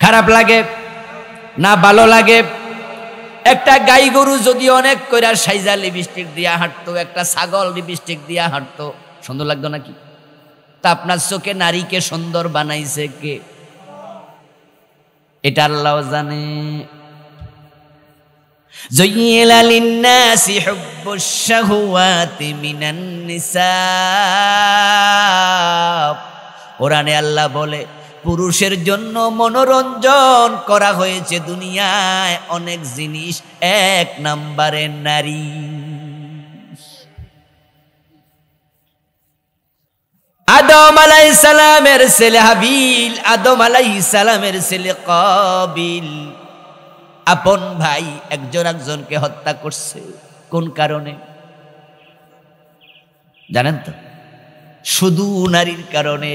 [SPEAKER 1] খারাপ লাগে না ভালো লাগে? একটা গাই গরু যদি অনেক কইরা সাইজা লিপস্টিক দিয়া হাঁটতো, একটা ছাগল লিপস্টিক দিয়া হাঁটতো, সুন্দর লাগতো নাকি? তা আপনার চোখে নারীকে সুন্দর বানাইছে কে? এটা আল্লাহ জানে। যুইলা লিন্নাসি হুব্বুশ শাহওয়াতি মিনান নিসা। কোরআনে আল্লাহ বলে পুরুষের জন্য মনোরঞ্জন করা হয়েছে দুনিয়ায় অনেক জিনিস, 1 নম্বরে নারী। আদম আলাইহিস সালামের ছেলে হাবিল, আদম আলাইহিস সালামের ছেলে কাবিল আপন ভাই একজন একজনকে হত্যা করছে। কোন কারণে জানেন তো? শুধু নারীর কারণে।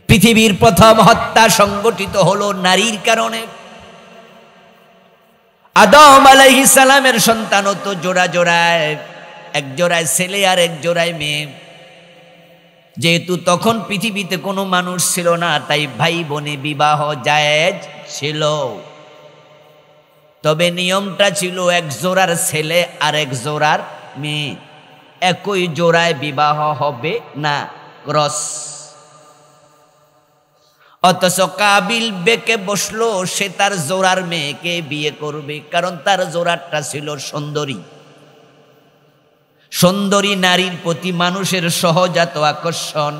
[SPEAKER 1] পৃথিবীর প্রথম হত্যা সংগঠিত হলো নারীর কারণে। আদম আলাইহিস সালামের সন্তান তো জোড়া জোড়ায়, এক জোড়ায় ছেলে আর এক জোড়ায় মেয়ে। যেহেতু তখন পৃথিবীতে কোনো মানুষ ছিল না, তাই ভাই বোনে বিবাহ জায়েজ ছিল। তবে নিয়মটা ছিল 1 জোড়ার ছেলে আর 1 জোড়ার মেয়ে, একই জোড়ায় বিবাহ হবে না, ক্রস। অথচ কাবিল বেঁকে বসলো, সে তার জোড়ার মেয়েকে বিয়ে করবে, কারণ তার জোড়ারটা ছিল সুন্দরী। সুন্দরী নারীর প্রতি মানুষের সহজাত আকর্ষণ।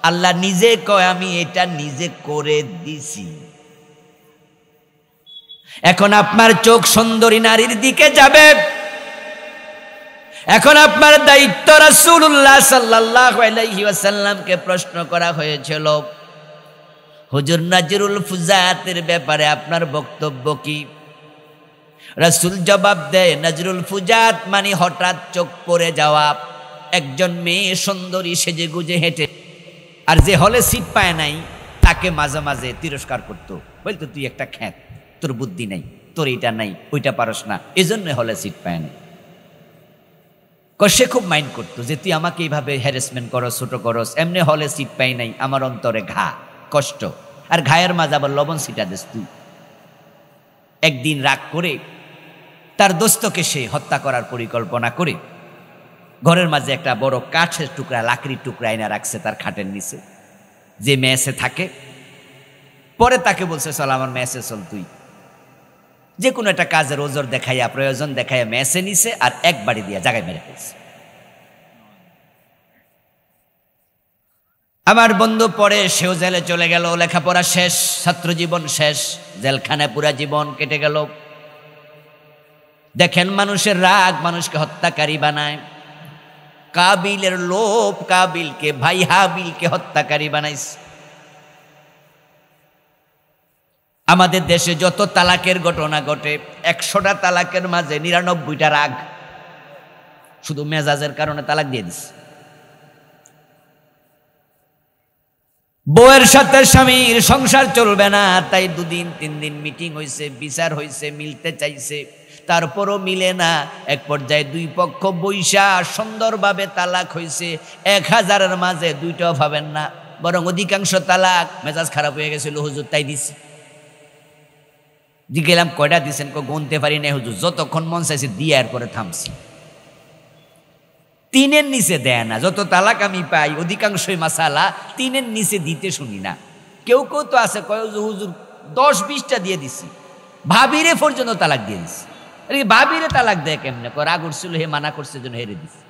[SPEAKER 1] আল্লাহ নিজে কয় আমি এটা নিজে করে দিছি। এখন আপনার চোখ সুন্দরী নারীর দিকে যাবে। এখন আপনার দায়িত্ব। রাসূলুল্লাহ সাল্লাল্লাহু আলাইহি ওয়াসাল্লামকে প্রশ্ন করা হয়েছিল, হুজুর নাজরুল ফুজাতের ব্যাপারে আপনার বক্তব্য কি? রাসূল জবাব দেয়, নাজরুল ফুজাত মানে হঠাৎ চোখ পড়ে যাওয়া একজন মেয়ে সুন্দরী সেজে গুজে হেঁটে, আর যে হলে সিট পায় নাই তাকে মাঝে মাঝে তিরস্কার করতো, বলতো তুই একটা খ্যাত, তোর বুদ্ধি নাই, তোর এইটা নাই, ওইটা পারস না, এজন্য হলে সিট পায় না। সে খুব মাইন্ড করতো যে তুই আমাকে এইভাবে হ্যারাসমেন্ট করস, ছোট করস, এমনি হলে সিট পাই নাই, আমার অন্তরে ঘা, কষ্ট, আর ঘায়ের মাঝে আবার লবণ সিটা দিস তুই। একদিন রাগ করে তার দোস্তকে সে হত্যা করার পরিকল্পনা করে ঘরের মাঝে একটা বড় কাঠের টুকরা, লাকড়ির টুকরা এনে রাখছে তার খাটের নিচে, যে মেসে থাকে। পরে তাকে বলছে, চল আমার মেসে চল, তুই যে কোনো একটা কাজের ওজোর দেখাইয়া, প্রয়োজন দেখাইয়া মেসে নিছে, আর এক বাড়ি দিয়া জায়গায় মেরে ফেলছে। আমার বন্ধু পরে সেও জেলে চলে গেল, লেখাপড়া শেষ, ছাত্র জীবন শেষ, জেলখানায় পুরা জীবন কেটে গেল। দেখেন মানুষের রাগ মানুষকে হত্যাকারী বানায়। কাবিলের লোভ কাবিলকে, ভাই হাবিলকে হত্যাকারী বানাইছে। আমাদের দেশে যত তালাকের ঘটনা ঘটে, 100টা তালাকের মাঝে 99টা রাগ, শুধু মেজাজের কারণে তালাক দিয়ে দিচ্ছে। বউয়ের সাথে স্বামীর সংসার চলবে না, তাই 2 দিন 3 দিন মিটিং হয়েছে, বিচার হয়েছে, মিলতে চাইছে, তারপরও মিলে না। এক পর্যায়ে 2 পক্ষ বৈশা সুন্দরভাবে তালাক হয়েছে। 1000-এর মাঝে 2টাও পাবেন না, বরং অধিকাংশ তালাক মেজাজ খারাপ হয়ে গেছিল, হুজুর তাই দিচ্ছে। গেলাম, কয়টা দিচ্ছেন? গুনতে পারি না হুজুর, যতক্ষণ মন চাইছে দিয়ে এরপরে থামছি। 3-এর নিচে দেয় না। যত তালাক আমি পাই অধিকাংশই মাসালা 3-এর নিচে দিতে শুনি না। কেউ কেউ তো আছে কয় হুজুর 10-20টা দিয়ে দিছি, ভাবিরে পর্যন্ত তালাক দিয়ে দিছি। ভাবিরে তালাক দেয় কেমনে? রাগ উঠছিল, হে মানা করছে জন্য হেরে দিছি।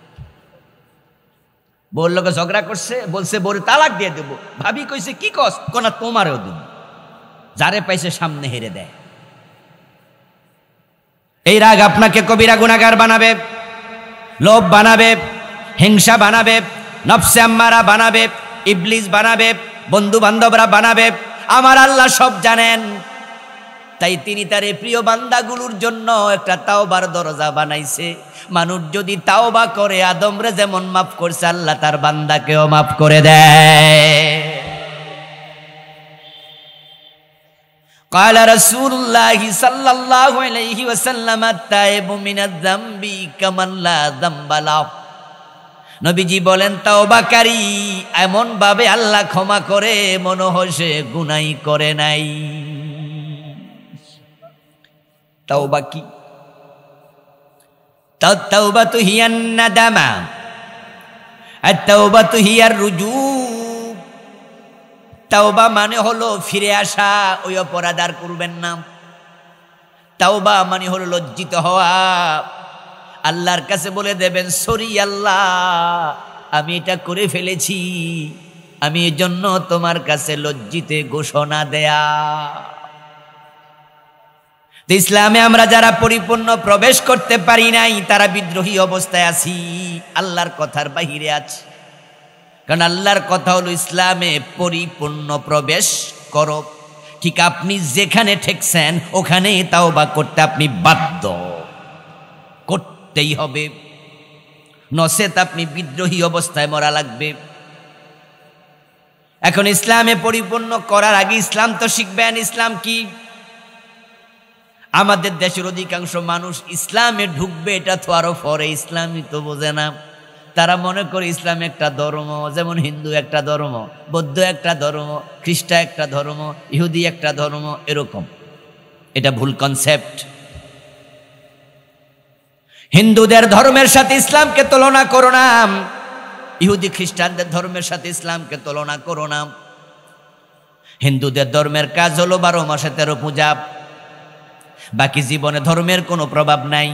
[SPEAKER 1] বউর লোকে ঝগড়া করছে, বলছে বউরে তালাক দিয়ে দেবো, ভাবি কইছে কি কস? কোনা তোমারও দিন। যারে পাইছে সামনে হেরে দেয়। এই রাগ আপনাকে কবিরা গুনাহগার বানাবে, লোভ বানাবে, হিংসা বানাবে, নফসে আম্মারা বানাবে, ইবলিস বানাবে, বন্ধু বান্ধবরা বানাবে। আমার আল্লাহ সব জানেন, তাই তিনি তার এই প্রিয় বান্দাগুলোর জন্য একটা তাওবার দরজা বানাইছে। মানুষ যদি তাওবা করে, আদমরে যেমন মাফ করছে, আল্লাহ তার বান্দাকেও মাফ করে দেয়। قال رسول الله صلى الله عليه وسلم التائب من الذنب كمن لا ذنب له। নবীজি বলেন, তাওবাকারী এমন ভাবে আল্লাহ ক্ষমা করে মনে হয় সে গুনাই করে নাই। তাওবা কি? তাওবাতু হিয়ান নাদামা, আত-তাওবাতু হিয়ার রুজু। তাওবা মানে হলো ফিরে আসা, ওই অপরাধ আর করবেন না। তাওবা মানে হলো লজ্জিত হওয়া, আল্লাহর কাছে বলে দেবেন, সরি আল্লাহ, আমি এটা করে ফেলেছি, আমি এর জন্য তোমার কাছে লজ্জিতে ঘোষণা দেয়া। তো ইসলামে আমরা যারা পরিপূর্ণ প্রবেশ করতে পারি নাই, তারা বিদ্রোহী অবস্থায় আছি, আল্লাহর কথার বাহিরে আছি। কারণ আল্লাহর কথা হলো ইসলামে পরিপূর্ণ প্রবেশ করো। ঠিক আপনি যেখানে ঠেকছেন ওখানে তাওবা করতে আপনি বাধ্য, করতেই হবে, নচেত আপনি বিদ্রোহী অবস্থায় মরা লাগবে। এখন ইসলামে পরিপূর্ণ করার আগে ইসলাম তো শিখবেন। ইসলাম কি? আমাদের দেশের অধিকাংশ মানুষ ইসলামে ঢুকবে এটা তো আরো পরে, ইসলামই তো বোঝে না। তারা মনে করে ইসলাম একটা ধর্ম, যেমন হিন্দু একটা ধর্ম, বৌদ্ধ একটা ধর্ম, খ্রিস্টান একটা ধর্ম, ইহুদি একটা ধর্ম, এরকম। এটা ভুল কনসেপ্ট। হিন্দুদের ধর্মের সাথে ইসলামকে তুলনা করো না, ইহুদি খ্রিস্টানদের ধর্মের সাথে ইসলামকে তুলনা করো না। হিন্দুদের ধর্মের কাজ হলো 12 মাসে 13 পূজা, বাকি জীবনে ধর্মের কোনো প্রভাব নাই।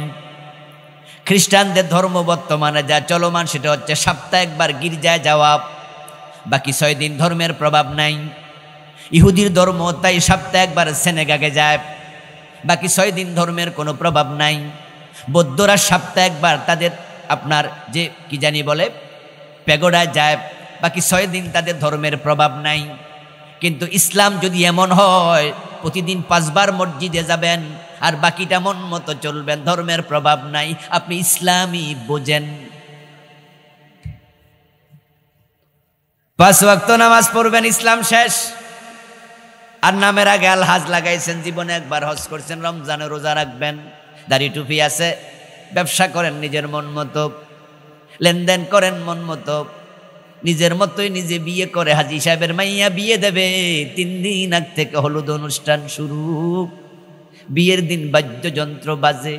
[SPEAKER 1] খ্রিস্টানদের ধর্ম বর্তমানে যা চলমান সেটা হচ্ছে সপ্তাহে একবার গির্জায় যাওয়া, বাকি 6 দিন ধর্মের প্রভাব নাই। ইহুদির ধর্ম তাই সপ্তাহে একবার সিনেগাগে যায়, বাকি 6 দিন ধর্মের কোনো প্রভাব নাই। বৌদ্ধরা সপ্তাহে একবার তাদের আপনার যে কি জানি বলে প্যাগোডায় যায়, বাকি 6 দিন তাদের ধর্মের প্রভাব নাই। কিন্তু ইসলাম যদি এমন হয় প্রতিদিন 5 বার মসজিদে যাবেন আর বাকিটা মন মতো চলবেন, ধর্মের প্রভাব নাই, আপনি ইসলামই বোঝেন। 5 ওয়াক্ত নামাজ পড়বেন, ইসলাম শেষ। আর নামের আগে আল হাজ লাগাইছেন, জীবনে একবার হজ করছেন, রমজানে রোজা রাখবেন, দাড়ি টুপি আছে, ব্যবসা করেন নিজের মন মতো, লেনদেন করেন মন মতো, নিজের মতোই নিজে বিয়ে করে হাজি সাহেবের মাইয়া বিয়ে দেবে। 3 দিন আগ থেকে হলুদ অনুষ্ঠান শুরু, বিয়ের দিন বাদ্যযন্ত্র বাজে,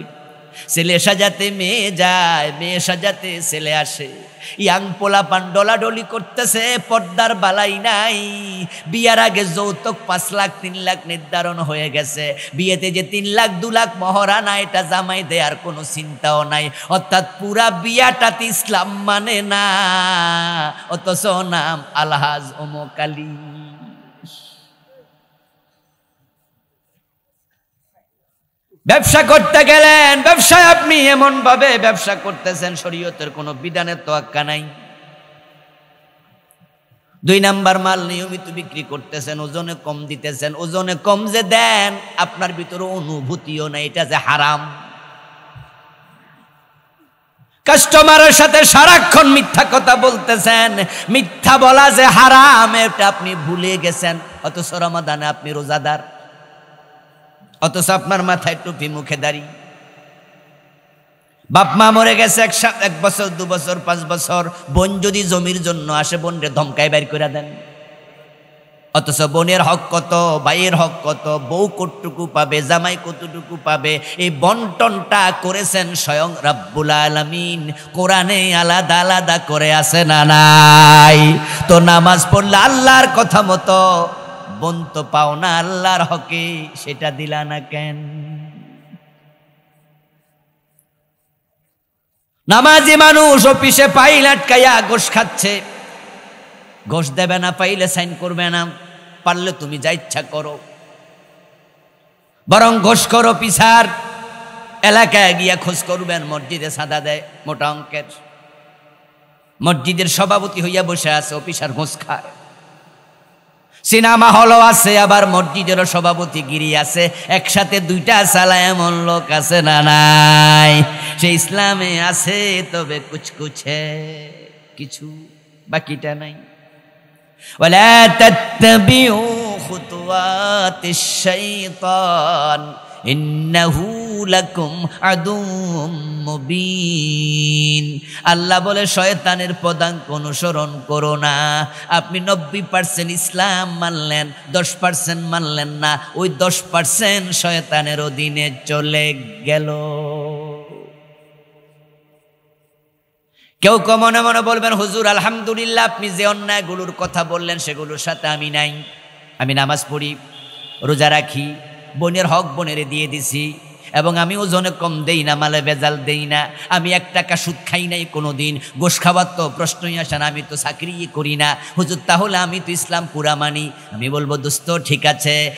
[SPEAKER 1] ছেলে সাজাতে মেয়ে যায়, মেয়ে সাজাতে ছেলে আসে। ইয়াং পোলা পান ডলাডলি করতেছে, পর্দার বালাই নাই। বিয়ার আগে যৌতুক 5 লাখ 3 লাখ নির্ধারণ হয়ে গেছে, বিয়েতে যে 3 লাখ 2 লাখ মহারানা এটা জামাই দেয়ার কোনো চিন্তাও নাই। অর্থাৎ পুরা বিয়াটাতে ইসলাম মানে না, অথচ নাম আলহাজ অমুক আলী। ব্যবসা করতে গেলেন, ব্যবসায় আপনি এমন ভাবে ব্যবসা করতেছেন শরীয়তের কোনো বিধানের তোয়াক্কা নাই। 2 নাম্বার মাল নিয়মিত বিক্রি করতেছেন, ওজনে কম দিতেছেন। ওজনে কম যে দেন আপনার ভিতরে অনুভূতিও নাই, এটা যে হারাম। কাস্টমারের সাথে সারাক্ষণ মিথ্যা কথা বলতেছেন, মিথ্যা বলা যে হারাম এটা আপনি ভুলে গেছেন। অথচ রমাদানে আপনি রোজাদার, অথচ আপনার মাথায় টুপি, মুখে দাড়ি। বাপ মা মরে গেছে 1 বছর 2 বছর 5 বছর, বোন যদি জমির জন্য আসে বোনরে ধমকাই বাইর করে দেন। অথচ বোনের হক কত, ভাইয়ের হক কত, বউ কতটুকু পাবে, জামাই কতটুকু পাবে, এই বন্টনটা করেছেন স্বয়ং রাব্বুল আলামিন। কোরআনে আলাদা আলাদা করে আছে না নাই? তো নামাজ পড়লে আল্লাহর কথা মতো বোন তো পাও না আল্লাহর হকে, সেটা দিলা না কেন? নামাজি মানুষ অফিসে ফাইল আটকাইয়া ঘোষ খাচ্ছে, ঘোষ দেবে না, পাইলে সাইন করবে না, পারলে তুমি যা ইচ্ছা করো, বরং ঘোষ করো অফিসার। এলাকায় গিয়া খোঁজ করবেন, মসজিদে চাঁদা দেয় মোটা অঙ্কের, মসজিদের সভাপতি হইয়া বসে আছে, অফিসার ঘোষ খায়। সিনেমা হলও আছে, আবার মসজিদেরও সভাপতি গিরি আছে, একসাথে 2টা চালায় এমন লোক আছে না নাই? সে ইসলামে আছে, তবে কুচকুছে কিছু, বাকিটা নাই। ওয়ালা তাত্তাবিউ খুতুওয়াতিশ শাইতান ইন্নাহু লাকুম আদুউম মুবিন। আল্লাহ বলে শয়তানের পদাঙ্ক অনুসরণ করো না। আপনি 90% ইসলাম মানলেন, 10% মানলেন না, ওই 10% শয়তানের অধীনে চলে গেল। কেউ মনে মনে বলবেন, হুজুর আলহামদুলিল্লাহ আপনি যে অন্যায়গুলোর কথা বললেন সেগুলোর সাথে আমি নাই। আমি নামাজ পড়ি, রোজা রাখি, বোনের হক বোনেরে দিয়ে দিছি, এবং আমি ওজনে কম দেই না, মালে ভেজাল দেই না, আমি 1 টাকা সুদ খাই নাই কোনোদিন, গোশ খাবার তো প্রশ্নই আসে না, আমি তো চাকরি করি না। হুজুর তাহলে আমি তো ইসলাম পুরা মানি। আমি বলবো দোস্ত ঠিক আছে,